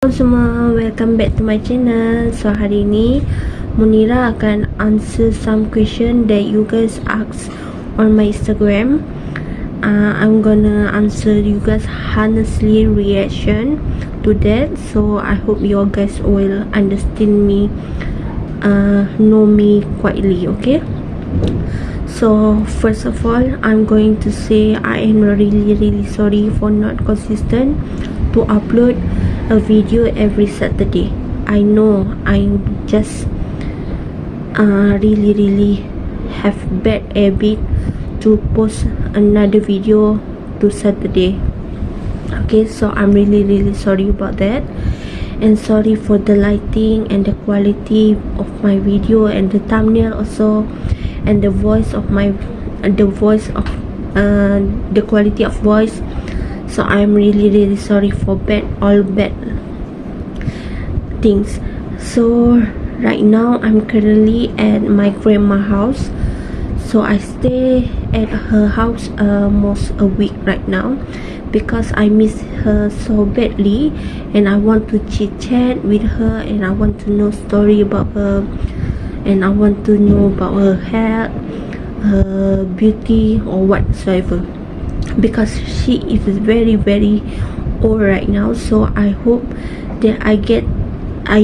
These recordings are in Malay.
Halo semua, welcome back to my channel. So hari ni Munira akan answer some question that you guys ask on my Instagram. I'm gonna answer you guys honestly reaction to that. So I hope you guys will understand me, know me quietly, okay? So first of all, I'm going to say I am really sorry for not consistent to upload a video every Saturday. I know I'm just really have bad habit to post another video to Saturday. Okay, so I'm really sorry about that, and sorry for the lighting and the quality of my video and the thumbnail also, and the voice of my the quality of voice. So I'm really sorry for all bad things. So right now I'm currently at my grandma's house. So I stay at her house almost a week right now because I miss her so badly, and I want to chit chat with her, and I want to know story about her, and I want to know about her health, her beauty or whatsoever, because she is very old right now. So I hope that I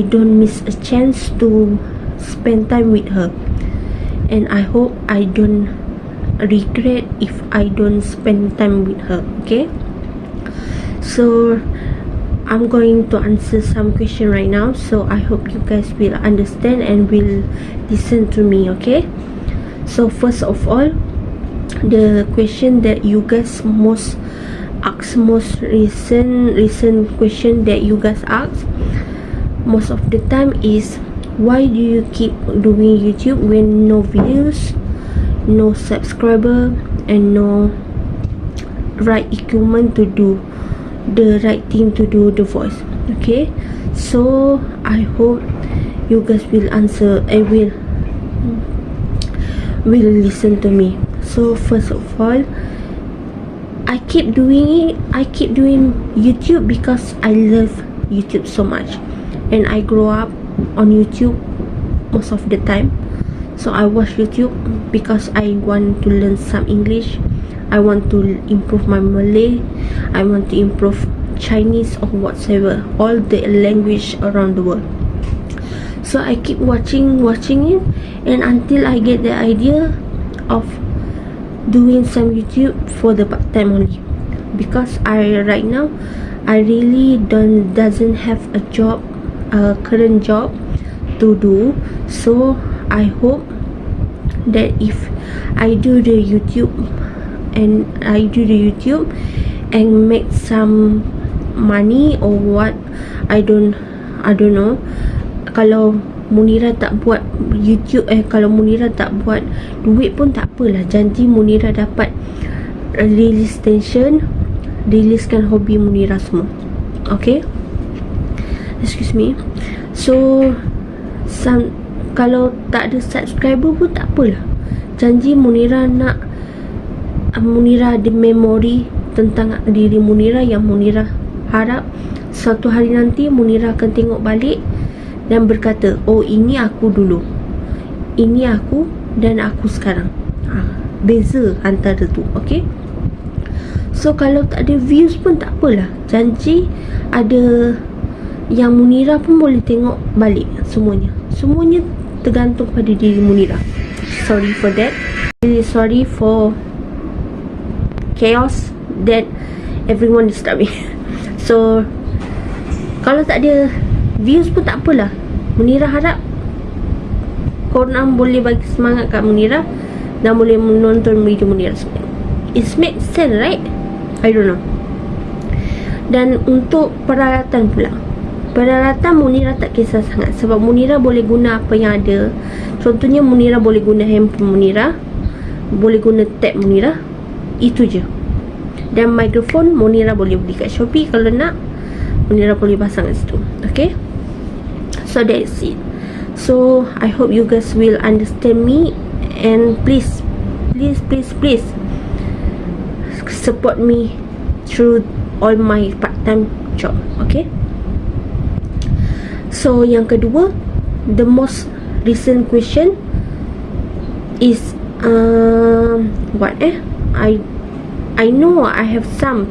don't miss a chance to spend time with her, and I hope I don't regret if I don't spend time with her. Okay, so I'm going to answer some question right now, so I hope you guys will understand and will listen to me. Okay, so first of all, the question that you guys most recent question that you guys ask most of the time is, why do you keep doing YouTube when no views, no subscriber, and no right equipment to do the right thing to do the voice? Okay, so I hope you guys will answer and will listen to me. So first of all, I keep doing YouTube because I love YouTube so much, and I grow up on YouTube most of the time. So I watch YouTube because I want to learn some English, I want to improve my Malay, I want to improve Chinese or whatsoever, all the language around the world. So I keep watching it, and until I get the idea of doing some YouTube for the part time only, because right now I really doesn't have a job, a current job to do. So I hope that if I do the YouTube and make some money or what, I don't know. Kalau Munira tak buat YouTube, kalau Munira tak buat duit pun tak apalah. Janji Munira dapat riliskan hobi Munira semua. Okay, excuse me. So kalau tak ada subscriber pun tak apalah. Janji Munira ada memori tentang diri Munira yang Munira harap suatu hari nanti Munira akan tengok balik dan berkata, oh, ini aku dulu, ini aku dan aku sekarang. Beza antara tu. Okay, so kalau tak ada views pun tak apalah. Janji ada yang Munira pun boleh tengok balik. Semuanya tergantung pada diri Munira. Sorry for that. Really sorry for chaos that everyone disturb me. So kalau tak ada views pun tak apalah. Munira harap korang boleh bagi semangat kat Munira dan boleh menonton video Munira semua. It makes sense, right? I don't know. Dan untuk peralatan pula, Munira tak kisah sangat, sebab Munira boleh guna apa yang ada. Contohnya Munira boleh guna handphone Munira, boleh guna tab Munira, itu je. Dan mikrofon Munira boleh beli kat Shopee. Kalau nak, Munira boleh pasang kat situ. Okay, so that's it. So I hope you guys will understand me, and please support me through all my part-time job. Okay, So yang kedua, the most recent question is what I know I have some,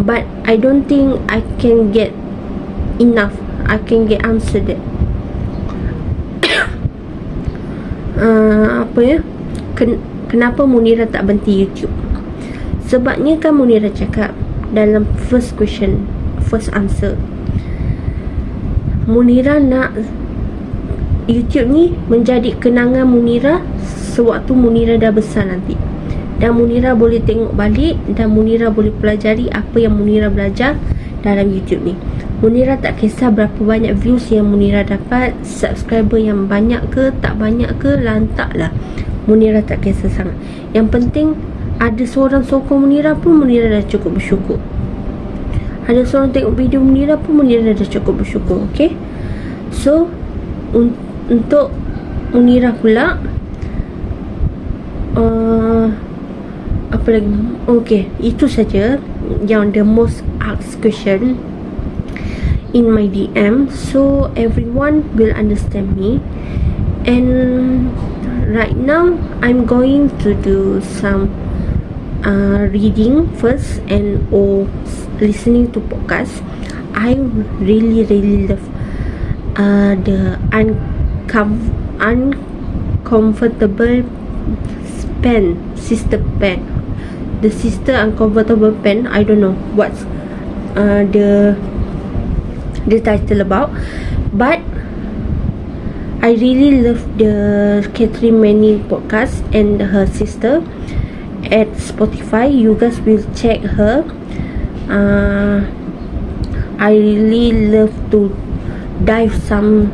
but I don't think I can get enough. I can get answer that. Kenapa Munira tak berhenti YouTube? Sebabnya kan Munira cakap dalam first answer, Munira nak YouTube ni menjadi kenangan Munira sewaktu Munira dah besar nanti, dan Munira boleh tengok balik, dan Munira boleh pelajari apa yang Munira belajar dalam YouTube ni. Munira tak kisah berapa banyak views yang Munira dapat, subscriber yang banyak ke tak banyak ke, lantak lah. Munira tak kisah sangat. Yang penting ada seorang sokong Munira pun Munira dah cukup bersyukur. Ada seorang tengok video Munira pun Munira dah cukup bersyukur. Okay, so untuk Munira pula, apa lagi? Okay, itu saja yang the most asked question in my DM, so everyone will understand me. And right now I'm going to do some reading first and or listening to podcast. I really love the uncomfortable pen, sister pen, the sister uncomfortable pen. I don't know what's the title about, but I really love the Catherine Manning podcast and her sister at Spotify. You guys will check her. I really love to dive some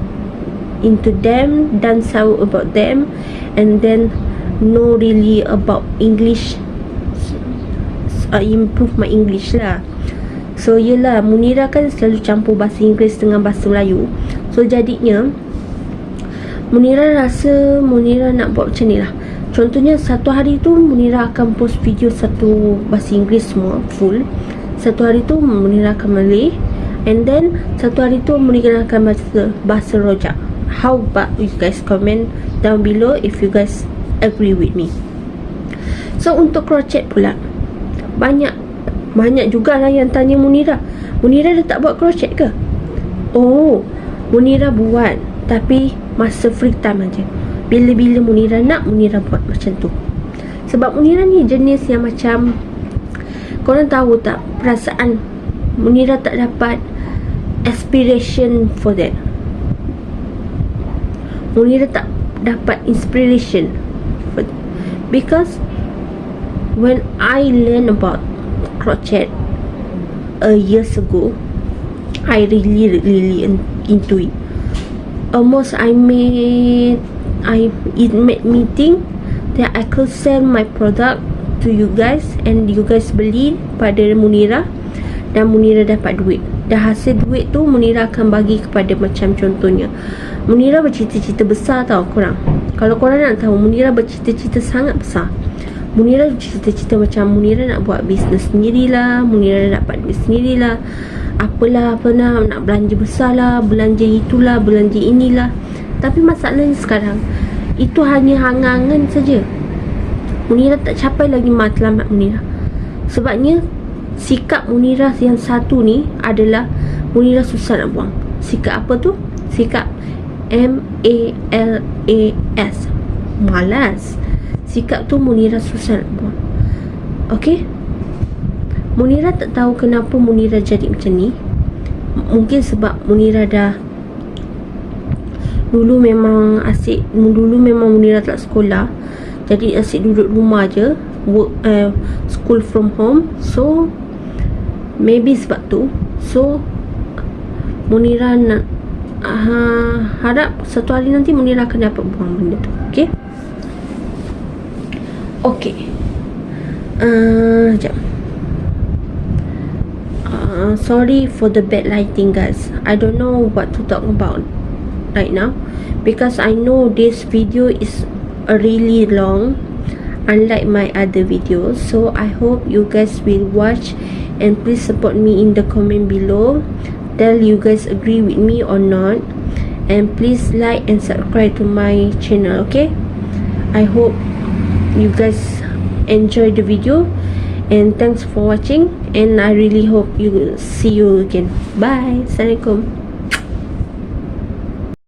into them, done some about them, and then know really about English, improve my English lah. So yelah, Munira kan selalu campur bahasa Inggeris dengan bahasa Melayu. So jadinya Munira rasa Munira nak buat macam ni lah. Contohnya satu hari tu Munira akan post video satu bahasa Inggeris semua full. Satu hari tu Munira akan Malay, and then satu hari tu Munira akan bahasa Rojak. How about you guys comment down below if you guys agree with me. So untuk crochet pula, banyak jugalah yang tanya Munira dah tak buat crochet ke? Oh, Munira buat, tapi masa free time aja. Bila-bila Munira nak, Munira buat macam tu. Sebab Munira ni jenis yang macam, korang tahu tak, perasaan Munira tak dapat aspiration for that. Munira tak dapat inspiration for that. Because when I learn about crochet years ago, I really into it. Almost it made me think that I could sell my product to you guys, and you guys beli pada Munira, dan Munira dapat duit. Dah hasil duit tu Munira akan bagi kepada, macam contohnya Munira bercita-cita besar tau korang. Kalau korang nak tahu, Munira bercita-cita sangat besar. Munira cita-cita macam Munira nak buat bisnes sendirilah, Munira nak dapat duit sendirilah, apalah, nak belanja besar lah, belanja itulah, belanja inilah. Tapi masalahnya sekarang, itu hanya angan-angan saja. Munira tak capai lagi matlamat Munira. Sebabnya sikap Munira yang satu ni adalah Munira susah nak buang. Sikap apa tu? Sikap MALAS, malas. Sikap tu Munira susah nak buang. Okay, Munira tak tahu kenapa Munira jadi macam ni. Mungkin sebab Munira dah dulu memang Munira tak sekolah, jadi asyik duduk rumah je, work, school from home. So maybe sebab tu. So Munira nak harap satu hari nanti Munira akan dapat buang benda tu. Okay, sekejap. Sorry for the bad lighting guys. I don't know what to talk about right now, because I know this video is really long, unlike my other videos. So I hope you guys will watch, and please support me in the comment below. Tell you guys agree with me or not. and please like and subscribe to my channel. Okay, I hope you guys enjoy the video, and thanks for watching, and I really hope you see you again. Bye. Assalamualaikum.